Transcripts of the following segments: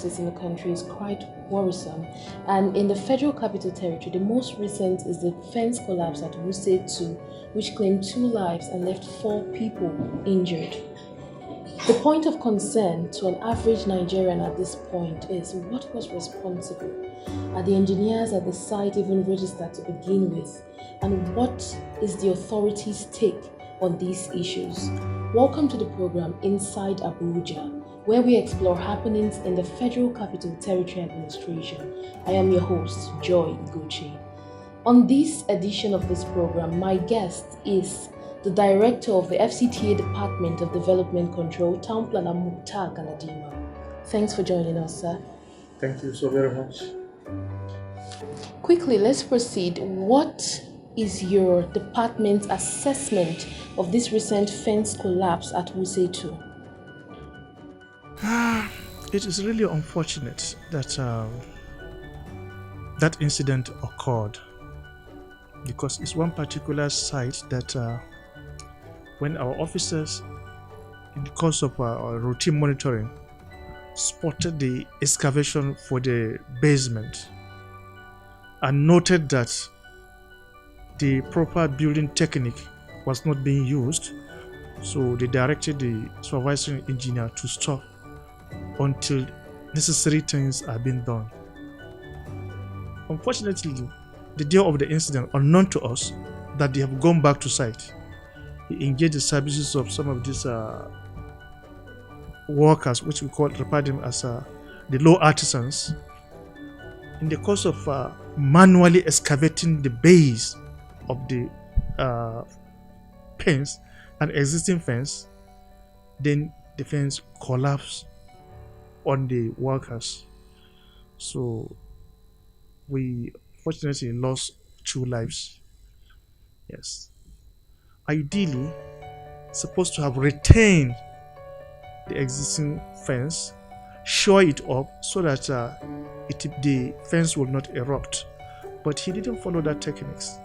collapses in the country is quite worrisome. And in the Federal Capital Territory, the most recent is the fence collapse at Wuse 2, which claimed 2 lives and left 4 people injured. The point of concern to an average Nigerian at this point is what was responsible? Are the engineers at the site even registered to begin with? And what is the authorities' take on these issues? Welcome to the program Inside Abuja, where we explore happenings in the Federal Capital Territory Administration. I am your host, Joy Iguchi. On this edition of this program, my guest is the Director of the FCTA Department of Development Control, Town Planner Mukhtar Galadima. Thanks for joining us, sir. Thank you so very much. Quickly, let's proceed. What is your department's assessment of this recent fence collapse at Wuse 2? It is really unfortunate that that incident occurred, because it's one particular site that when our officers, in the course of our routine monitoring, spotted the excavation for the basement and noted that the proper building technique was not being used, so they directed the supervising engineer to stop until necessary things are being done. Unfortunately, the day of the incident, unknown to us that they have gone back to site, he engaged the services of some of these workers, which we refer them as the low artisans, in the course of manually excavating the base of the fence and existing fence. Then the fence collapsed on the workers. So we fortunately lost 2 lives. Yes. Ideally, supposed to have retained the existing fence, shore it up so that the fence will not erupt. But he didn't follow that techniques.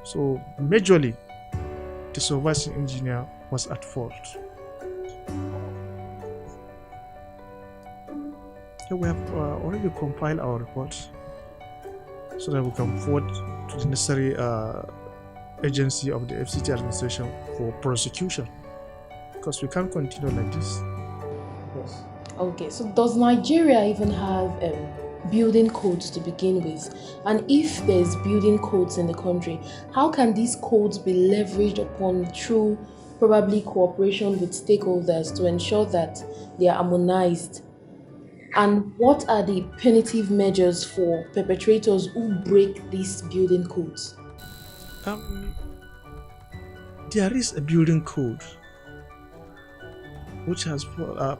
So majorly, the supervising engineer was at fault. So we have already compiled our report so that we can forward to the necessary agency of the FCT administration for prosecution, because we can't continue like this. Yes. Okay, so does Nigeria even have building codes to begin with? And if there's building codes in the country, how can these codes be leveraged upon through probably cooperation with stakeholders to ensure that they are harmonized? And what are the punitive measures for perpetrators who break these building codes? There is a building code which has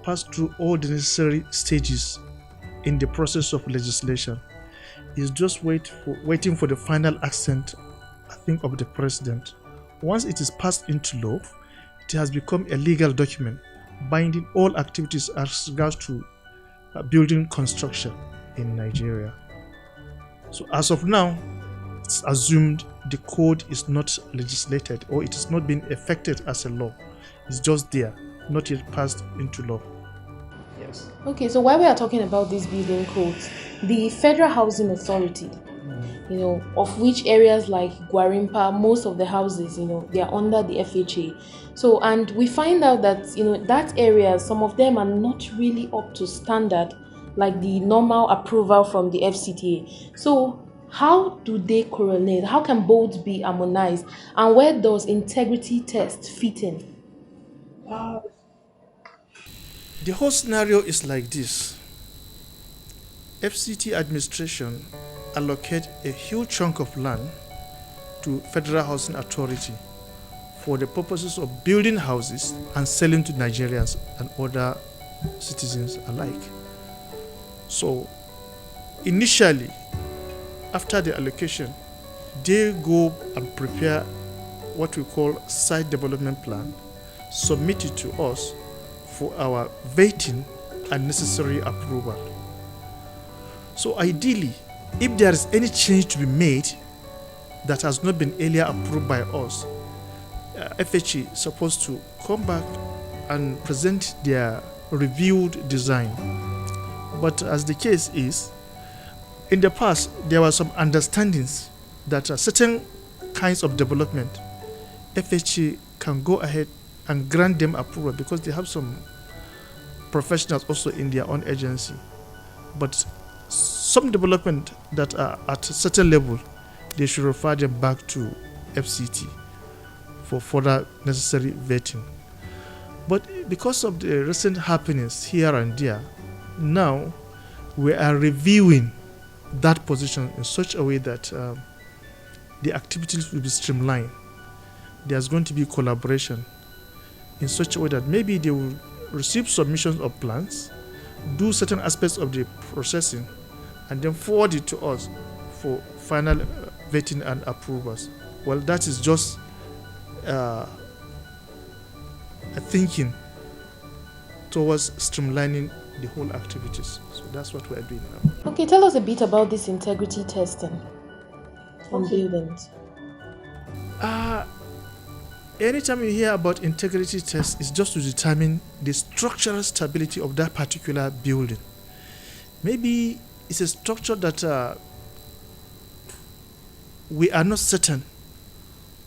passed through all the necessary stages in the process of legislation. It's just waiting for the final assent, I think, of the president. Once it is passed into law, it has become a legal document binding all activities as regards to building construction in Nigeria. So as of now, it's assumed the code is not legislated, or it is not being effected as a law. It's just there, not yet passed into law. Yes. Okay, so while we are talking about these building codes, the Federal Housing Authority, of which areas like Gwarimpa, most of the houses, they are under the FHA. So, and we find out that, that area, some of them are not really up to standard, like the normal approval from the FCTA. So, how do they correlate? How can both be harmonized? And where does integrity test fit in? The whole scenario is like this. FCT administration allocate a huge chunk of land to Federal Housing Authority for the purposes of building houses and selling to Nigerians and other citizens alike. So initially, after the allocation, they go and prepare what we call site development plan, submit it to us for our vetting and necessary approval. So ideally, if there is any change to be made that has not been earlier approved by us, FHA is supposed to come back and present their reviewed design But as the case is, in the past, there were some understandings that certain kinds of development, FHA can go ahead and grant them approval because they have some professionals also in their own agency. But some development that are at a certain level, they should refer them back to FCT for further necessary vetting. But because of the recent happenings here and there, now we are reviewing that position in such a way that the activities will be streamlined. There's going to be collaboration in such a way that maybe they will receive submissions of plans, do certain aspects of the processing, and then forward it to us for final vetting and approvals. Well, that is just a thinking towards streamlining the whole activities. So that's what we're doing now. Okay, tell us a bit about this integrity testing on buildings. Anytime you hear about integrity test, it's just to determine the structural stability of that particular building. Maybe it's a structure that we are not certain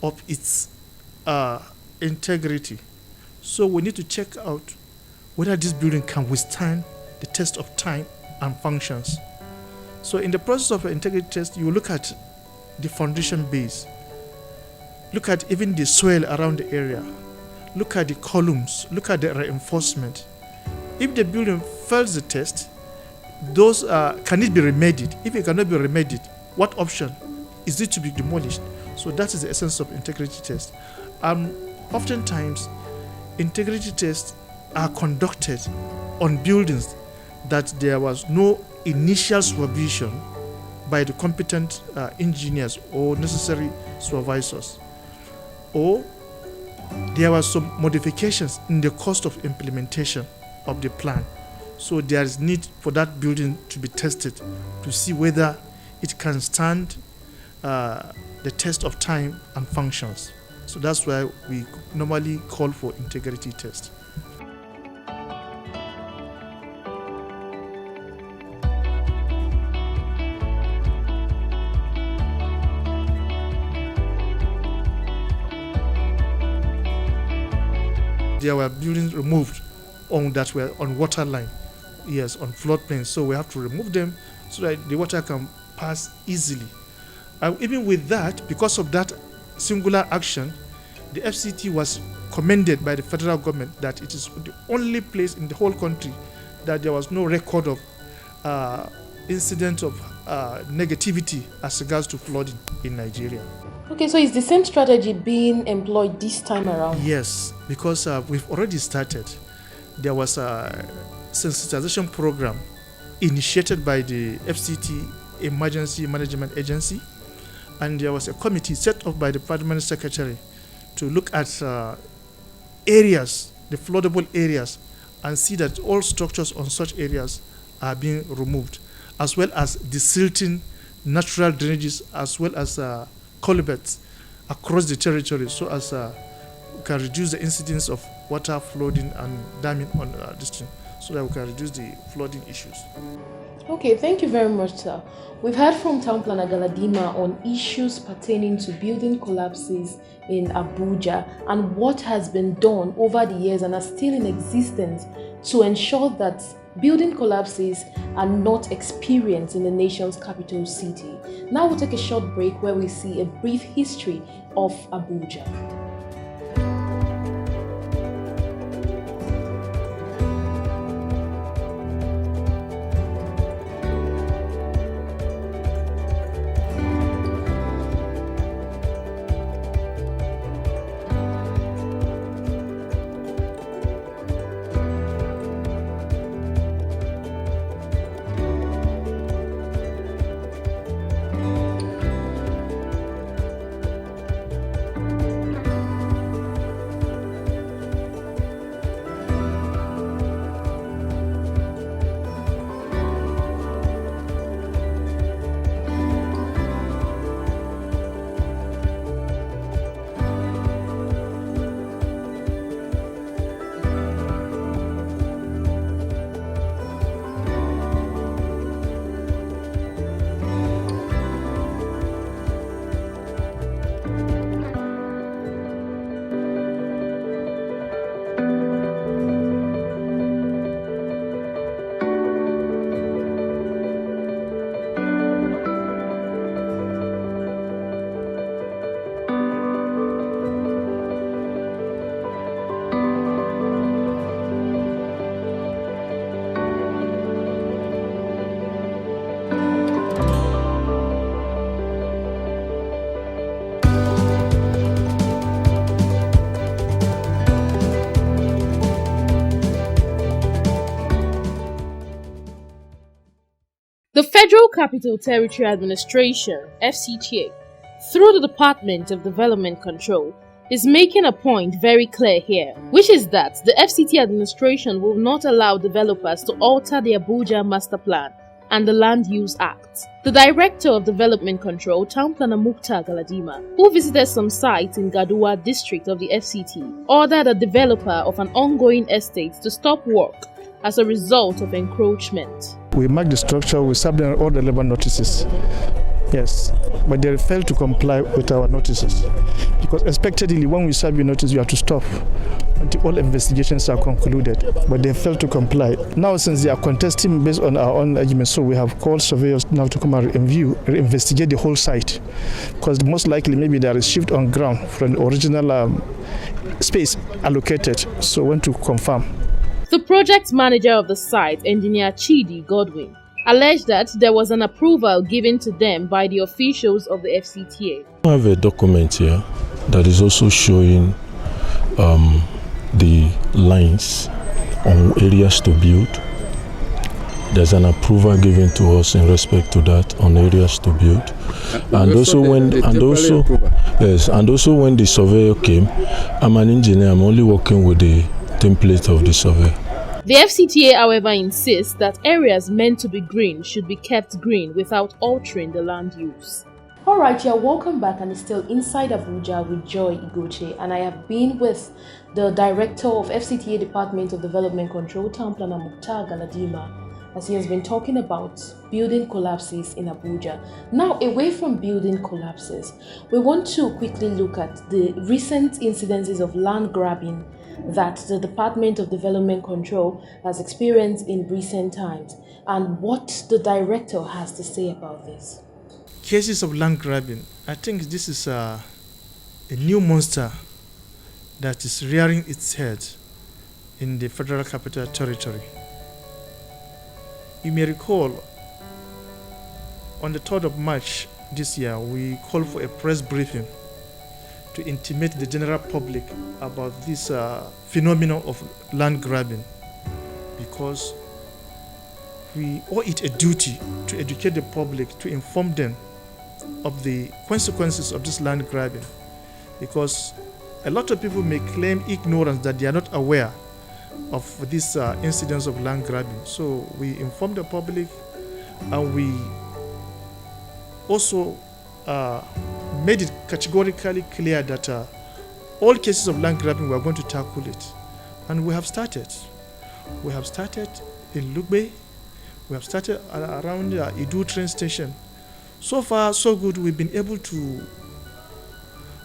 of its integrity. So we need to check out whether this building can withstand the test of time and functions. So in the process of an integrity test, you look at the foundation base, look at even the soil around the area, look at the columns, look at the reinforcement. If the building fails the test, those can it be remedied? If it cannot be remedied, what option is it to be demolished? So that is the essence of integrity test. Oftentimes, integrity tests are conducted on buildings that there was no initial supervision by the competent engineers or necessary supervisors, or there were some modifications in the cost of implementation of the plan. So there is need for that building to be tested to see whether it can stand the test of time and functions. So that's why we normally call for integrity test. There were buildings removed that were on water line, yes, on floodplains. So we have to remove them so that the water can pass easily. Even with that, because of that singular action, the FCT was commended by the federal government that it is the only place in the whole country that there was no record of incident of negativity as regards to flooding in Nigeria. Okay, so is the same strategy being employed this time around? Yes, because we've already started. There was a sensitization program initiated by the FCT Emergency Management Agency, and there was a committee set up by the Permanent Secretary to look at areas, the floodable areas, and see that all structures on such areas are being removed, as well as desilting natural drainages, as well as culverts across the territory, so as we can reduce the incidence of water flooding and damming on this thing, so that we can reduce the flooding issues. Okay, thank you very much, sir. We've heard from Town Planner Galadima on issues pertaining to building collapses in Abuja and what has been done over the years and are still in existence to ensure that building collapses are not experienced in the nation's capital city. Now we'll take a short break where we see a brief history of Abuja. The Federal Capital Territory Administration, FCTA, through the Department of Development Control, is making a point very clear here, which is that the FCT administration will not allow developers to alter the Abuja Master Plan and the Land Use Act. The Director of Development Control, Town Planner Mukhtar Galadima, who visited some sites in Gaduwa district of the FCT, ordered a developer of an ongoing estate to stop work as a result of encroachment. We marked the structure, we served them all the relevant notices. Yes, but they failed to comply with our notices. Because expectedly, when we serve you notice, you have to stop until all investigations are concluded. But they failed to comply. Now, since they are contesting based on our own arguments, so we have called surveyors now to come and investigate the whole site. Because most likely, maybe there is shift on ground from the original space allocated. So we want to confirm. The project manager of the site, Engineer Chidi Godwin, alleged that there was an approval given to them by the officials of the FCTA. I have a document here that is also showing the lines on areas to build. There's an approval given to us in respect to that on areas to build. And also when the surveyor came, I'm an engineer, I'm only working with the template of the survey. The FCTA, however, insists that areas meant to be green should be kept green without altering the land use. Alright, you're welcome back, and it's still Inside Abuja with Joy Igoche, and I have been with the Director of FCTA Department of Development Control, Town Planner Mukhtar Galadima, as he has been talking about building collapses in Abuja. Now, away from building collapses, we want to quickly look at the recent incidences of land grabbing that the Department of Development Control has experienced in recent times, and what the director has to say about this. Cases of land grabbing. I think this is a new monster that is rearing its head in the Federal Capital Territory. You may recall, on the 3rd of March this year, we called for a press briefing to intimate the general public about this phenomenon of land grabbing, because we owe it a duty to educate the public, to inform them of the consequences of this land grabbing, because a lot of people may claim ignorance, that they are not aware of these incidents of land grabbing. So we inform the public, and we also made it categorically clear that all cases of land grabbing, we are going to tackle it. And we have started. We have started in Lugbe. We have started around Idu train station. So far, so good. We've been able to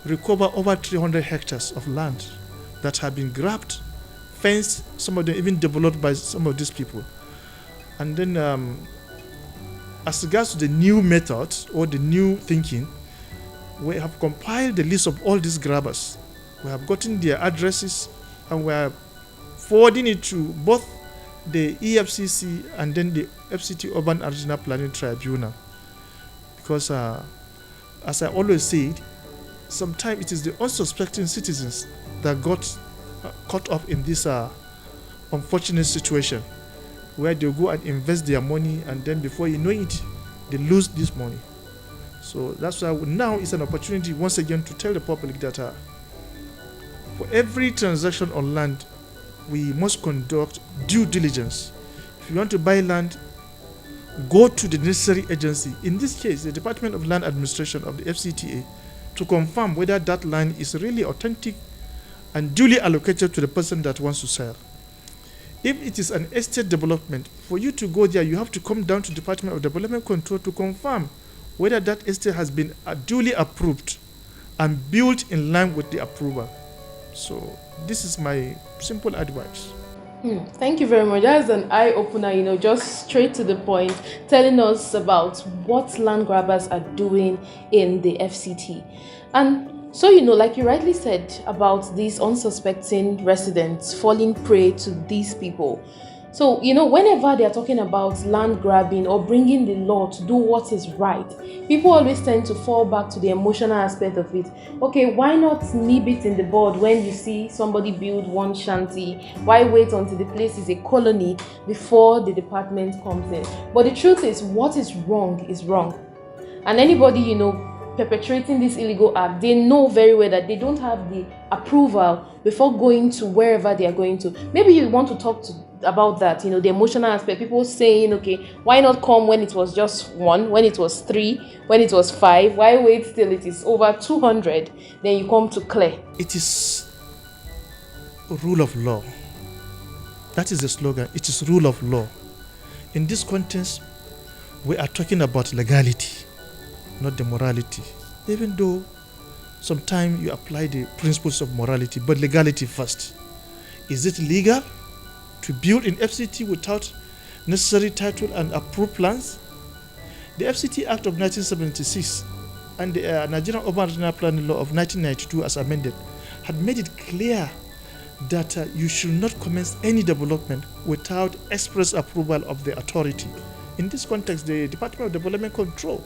recover over 300 hectares of land that have been grabbed, fenced, some of them even developed by some of these people. And then as regards to the new methods or the new thinking, we have compiled the list of all these grabbers. We have gotten their addresses, and we are forwarding it to both the EFCC and then the FCT Urban and Regional Planning Tribunal. Because as I always said, sometimes it is the unsuspecting citizens that got caught up in this unfortunate situation, where they go and invest their money, and then before you know it, they lose this money. So that's why now is an opportunity once again to tell the public that for every transaction on land, we must conduct due diligence. If you want to buy land, go to the necessary agency, in this case the Department of Land Administration of the FCTA, to confirm whether that land is really authentic and duly allocated to the person that wants to sell. If it is an estate development, for you to go there, you have to come down to Department of Development Control to confirm whether that estate has been duly approved and built in line with the approval. So this is my simple advice. Thank you very much. That's an eye-opener, just straight to the point, telling us about what land grabbers are doing in the FCT. And so, like you rightly said about these unsuspecting residents falling prey to these people, So, whenever they are talking about land grabbing or bringing the law to do what is right, people always tend to fall back to the emotional aspect of it. Okay, why not nip it in the bud when you see somebody build one shanty? Why wait until the place is a colony before the department comes in? But the truth is, what is wrong is wrong. And anybody, perpetrating this illegal act, they know very well that they don't have the approval before going to wherever they are going to. Maybe you want to talk about that, the emotional aspect. People saying, okay, why not come when it was just 1, when it was 3, when it was 5? Why wait till it is over 200? Then you come to clear. It is rule of law. That is the slogan. It is rule of law. In this context, we are talking about legality, not the morality. Even though sometimes you apply the principles of morality, but legality first. Is it legal to build in FCT without necessary title and approved plans? The FCT Act of 1976 and the Nigerian Urban Regional Planning Law of 1992 as amended had made it clear that you should not commence any development without express approval of the authority. In this context, the Department of Development Control.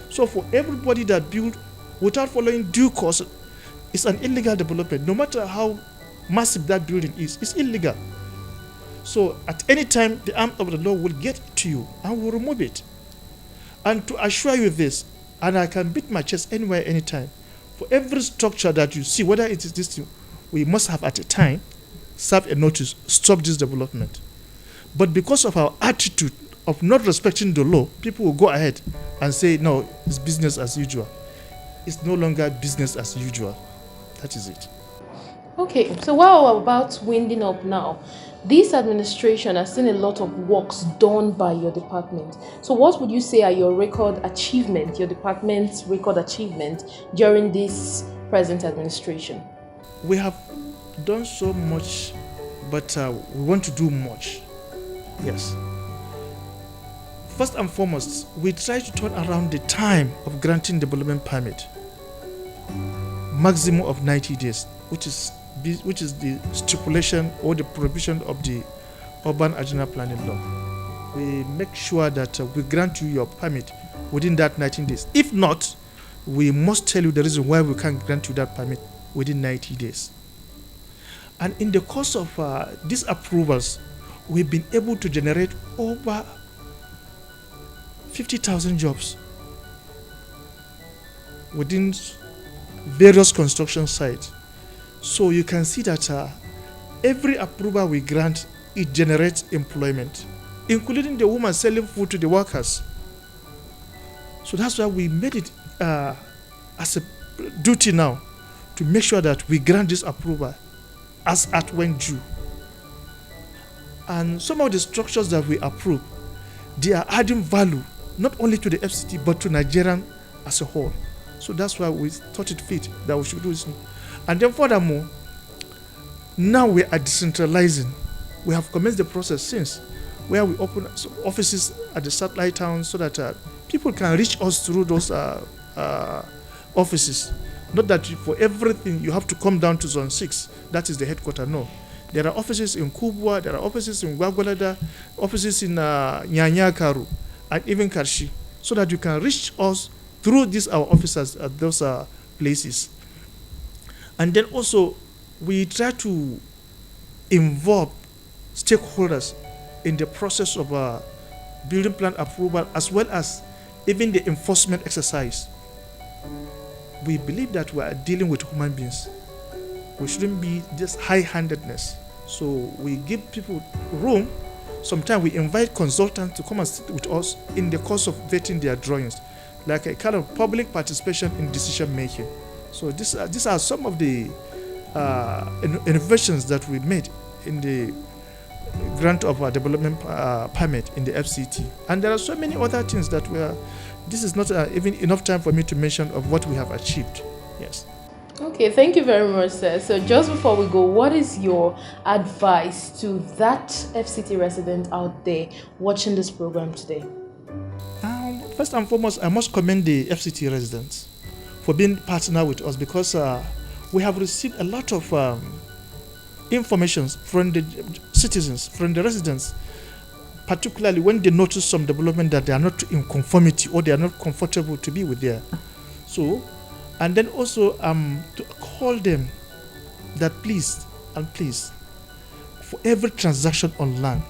So for everybody that build without following due course, it's an illegal development. No matter how massive that building is, it's illegal. So at any time, the arm of the law will get to you and will remove it. And to assure you this, and I can beat my chest anywhere, anytime, for every structure that you see, whether it is this thing, we must have at a time serve a notice, stop this development. But because of our attitude of not respecting the law, people will go ahead and say, no, it's business as usual. It's no longer business as usual. That is it. Okay, so while we're about winding up now, this administration has seen a lot of works done by your department. So what would you say are your department's record achievement during this present administration? We have done so much, but we want to do much. Yes. First and foremost, we try to turn around the time of granting development permit, maximum of 90 days, which is the stipulation or the provision of the Urban Regional Planning Law. We make sure that we grant you your permit within that 19 days. If not, we must tell you the reason why we can't grant you that permit within 90 days. And in the course of these approvals, we've been able to generate over 50,000 jobs within various construction sites. So you can see that every approval we grant, it generates employment, including the woman selling food to the workers. So that's why we made it as a duty now to make sure that we grant this approval as at when due. And some of the structures that we approve, they are adding value not only to the FCT but to Nigerian as a whole. So that's why we thought it fit that we should do this. And then furthermore, now we are decentralizing. We have commenced the process since, where we open offices at the satellite towns so that people can reach us through those offices. Not that for everything you have to come down to Zone 6, that is the headquarters, no. There are offices in Kubwa, there are offices in Gwagwalada, offices in Nyanyakaru, and even Karshi, so that you can reach us through these our officers at those places. And then also, we try to involve stakeholders in the process of building plan approval, as well as even the enforcement exercise. We believe that we are dealing with human beings. We shouldn't be just high-handedness. So we give people room. Sometimes we invite consultants to come and sit with us in the course of vetting their drawings, like a kind of public participation in decision making. So these are some of the innovations that we made in the grant of a development permit in the FCT. And there are so many other things that this is not even enough time for me to mention of what we have achieved. Yes. Okay, thank you very much, sir. So just before we go, what is your advice to that FCT resident out there watching this program today? First and foremost, I must commend the FCT residents for being partner with us, because we have received a lot of information from the citizens, from the residents, particularly when they notice some development that they are not in conformity or they are not comfortable to be with there. So, and then also to call them that please and please, for every transaction on land,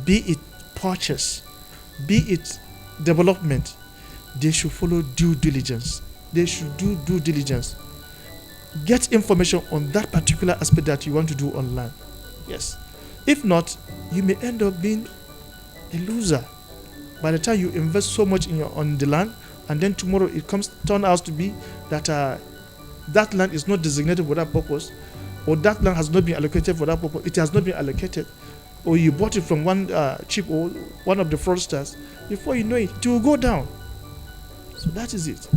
be it purchase, be it development, they should follow due diligence. They should do due diligence. Get information on that particular aspect that you want to do on land. Yes. If not, you may end up being a loser. By the time you invest so much on the land, and then tomorrow it turn out to be that that land is not designated for that purpose, or that land has not been allocated for that purpose. It has not been allocated, or you bought it from one cheap or one of the fraudsters. Before you know it, it will go down. So that is it.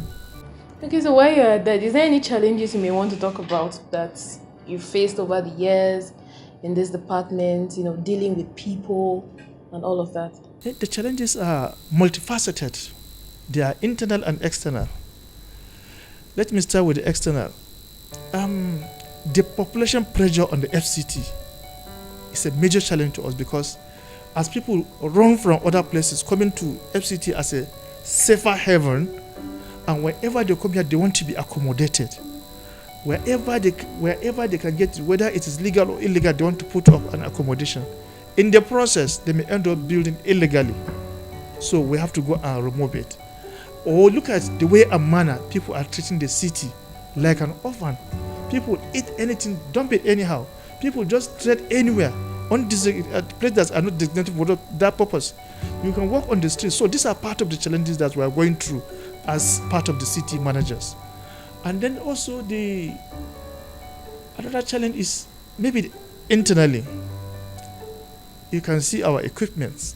Okay, so while you're at that, is there any challenges you may want to talk about that you faced over the years in this department, dealing with people and all of that? The challenges are multifaceted. They are internal and external. Let me start with the external. The population pressure on the FCT is a major challenge to us, because as people run from other places coming to FCT as a safer haven, and wherever they come here, they want to be accommodated. Wherever they can get, whether it is legal or illegal, they want to put up an accommodation. In the process, they may end up building illegally. So we have to go and remove it. Or look at the way and manner people are treating the city like an orphan. People eat anything, dump it anyhow. People just trade anywhere on places that are not designated for that purpose. You can walk on the street. So these are part of the challenges that we are going through as part of the city managers. And then also another challenge is maybe internally. You can see our equipments.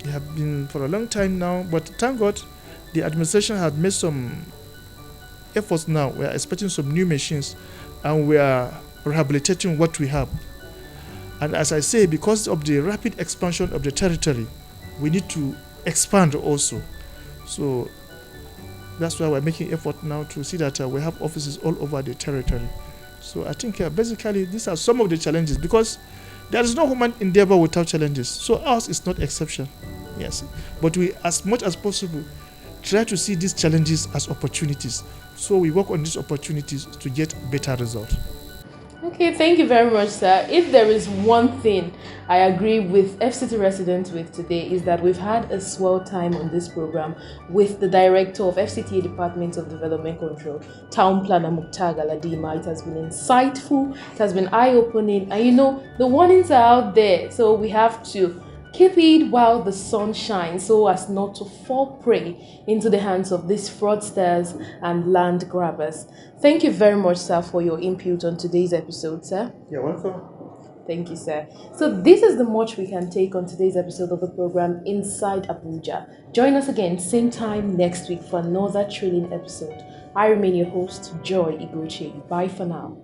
They have been for a long time now, but thank God the administration has made some efforts now. We are expecting some new machines, and we are rehabilitating what we have. And as I say, because of the rapid expansion of the territory, we need to expand also. So that's why we're making effort now to see that we have offices all over the territory. So I think basically these are some of the challenges, because there is no human endeavor without challenges. So ours is not exception. Yes. But we, as much as possible, try to see these challenges as opportunities. So we work on these opportunities to get better results. Okay, thank you very much, sir. If there is one thing I agree with FCT residents with today, is that we've had a swell time on this program with the director of FCTA Department of Development Control, Town Planner Mukhtar Galadima. It has been insightful, it has been eye-opening, and the warnings are out there, so we have to keep it while the sun shines, so as not to fall prey into the hands of these fraudsters and land grabbers. Thank you very much, sir, for your input on today's episode, sir. You're welcome. Thank you, sir. So this is the much we can take on today's episode of the program Inside Abuja. Join us again same time next week for another thrilling episode. I remain your host, Joy Igoche. Bye for now.